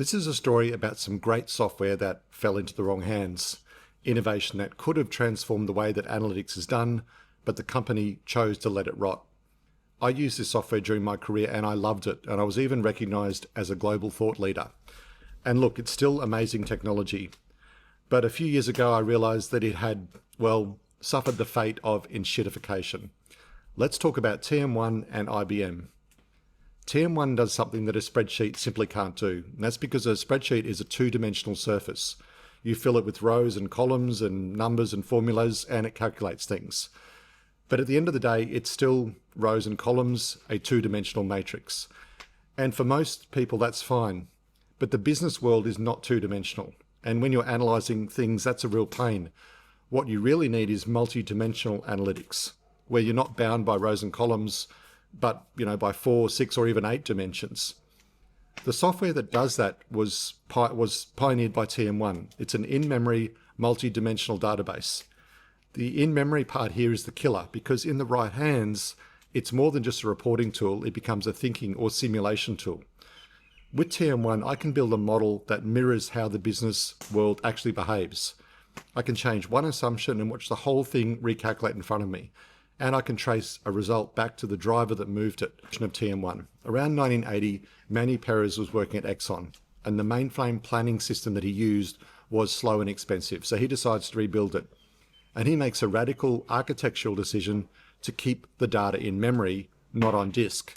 This is a story about some great software that fell into the wrong hands. Innovation that could have transformed the way that analytics is done, but the company chose to let it rot. I used this software during my career and I loved it, and I was even recognized as a global thought leader. And look, it's still amazing technology. But a few years ago, I realized that it had, well, suffered the fate of enshittification. Let's talk about TM1 and IBM. TM1 does something that a spreadsheet simply can't do, and that's because a spreadsheet is a two-dimensional surface. You fill it with rows and columns and numbers and formulas, and it calculates things. But at the end of the day, it's still rows and columns, a two-dimensional matrix. And for most people, that's fine. But the business world is not two-dimensional. And when you're analyzing things, that's a real pain. What you really need is multidimensional analytics, where you're not bound by rows and columns, but by 4, 6, or even 8 dimensions. The software that does that was pioneered by TM1. It's an in-memory multi-dimensional database. The in-memory part here is the killer, because in the right hands, it's more than just a reporting tool. It becomes a thinking or simulation tool. With TM1, I can build a model that mirrors how the business world actually behaves. I can change one assumption and watch the whole thing recalculate in front of me. And I can trace a result back to the driver that moved it of TM1. Around 1980, Manny Perez was working at Exxon, and the mainframe planning system that he used was slow and expensive, so he decides to rebuild it. And he makes a radical architectural decision to keep the data in memory, not on disk.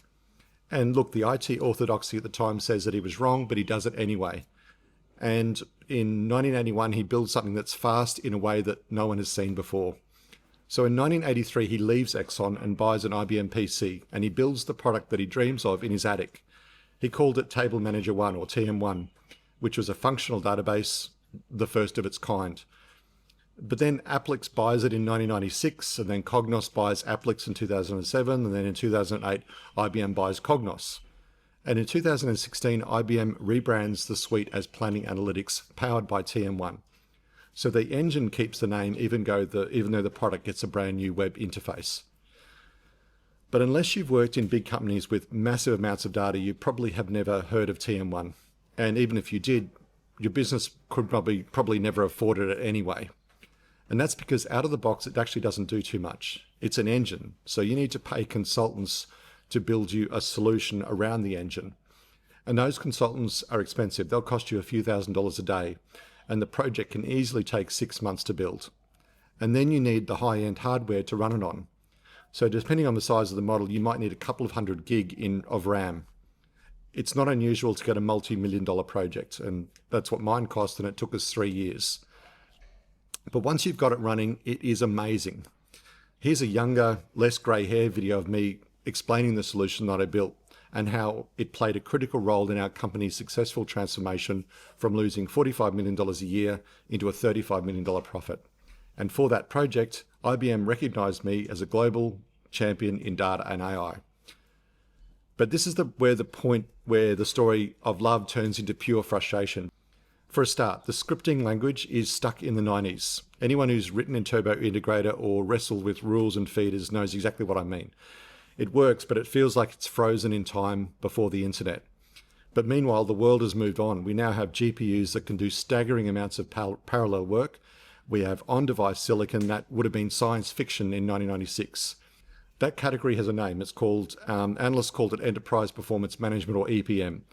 And look, the IT orthodoxy at the time says that he was wrong, but he does it anyway. And in 1981, he builds something that's fast in a way that no one has seen before. So in 1983, he leaves Exxon and buys an IBM PC, and he builds the product that he dreams of in his attic. He called it Table Manager 1, or TM1, which was a functional database, the first of its kind. But then Applix buys it in 1996, and then Cognos buys Applix in 2007, and then in 2008, IBM buys Cognos. And in 2016, IBM rebrands the suite as Planning Analytics, powered by TM1. So the engine keeps the name even though the product gets a brand new web interface. But unless you've worked in big companies with massive amounts of data, you probably have never heard of TM1. And even if you did, your business could probably never afforded it anyway. And that's because out of the box, it actually doesn't do too much. It's an engine. So you need to pay consultants to build you a solution around the engine. And those consultants are expensive. They'll cost you a few $1,000s a day. And the project can easily take 6 months to build. And then you need the high-end hardware to run it on. So depending on the size of the model, you might need a couple of hundred gig of RAM. It's not unusual to get a multi-million-dollar project, and that's what mine cost, and it took us 3 years. But once you've got it running, it is amazing. Here's a younger, less grey hair video of me explaining the solution that I built, and how it played a critical role in our company's successful transformation from losing $45 million a year into a $35 million profit. And for that project, IBM recognized me as a global champion in data and AI. But this is the point where the story of love turns into pure frustration. For a start, the scripting language is stuck in the 90s. Anyone who's written in Turbo Integrator or wrestled with rules and feeders knows exactly what I mean. It works, but it feels like it's frozen in time before the internet. But meanwhile, the world has moved on. We now have GPUs that can do staggering amounts of parallel work. We have on-device silicon that would have been science fiction in 1996. That category has a name. It's called, analysts called it Enterprise Performance Management, or EPM.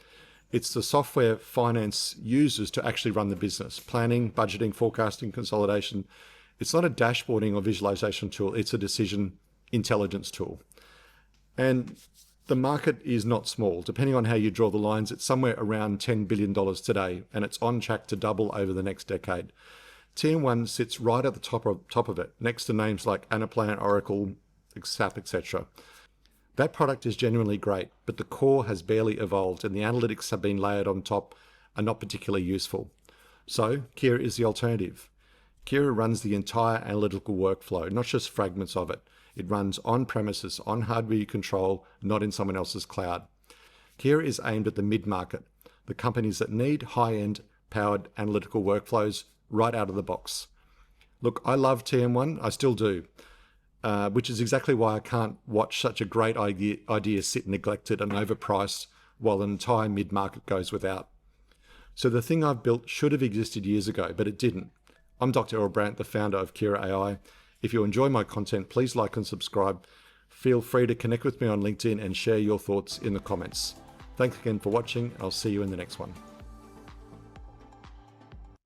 It's the software finance uses to actually run the business. Planning, budgeting, forecasting, consolidation. It's not a dashboarding or visualization tool. It's a decision intelligence tool. And the market is not small. Depending on how you draw the lines, it's somewhere around $10 billion today, and it's on track to double over the next decade. TM1 sits right at the top of it, next to names like Anaplan, Oracle, SAP, etc. That product is genuinely great, but the core has barely evolved, and the analytics have been layered on top are not particularly useful. So Kiraa is the alternative. Kiraa runs the entire analytical workflow, not just fragments of it. It runs on premises, on hardware you control, not in someone else's cloud. Kiraa is aimed at the mid-market, the companies that need high-end powered analytical workflows right out of the box. Look, I love TM1, I still do, which is exactly why I can't watch such a great idea sit neglected and overpriced while an entire mid-market goes without. So the thing I've built should have existed years ago, but it didn't. I'm Dr. Earl Brandt, the founder of Kiraa AI. If you enjoy my content, please like and subscribe. Feel free to connect with me on LinkedIn and share your thoughts in the comments. Thanks again for watching. I'll see you in the next one.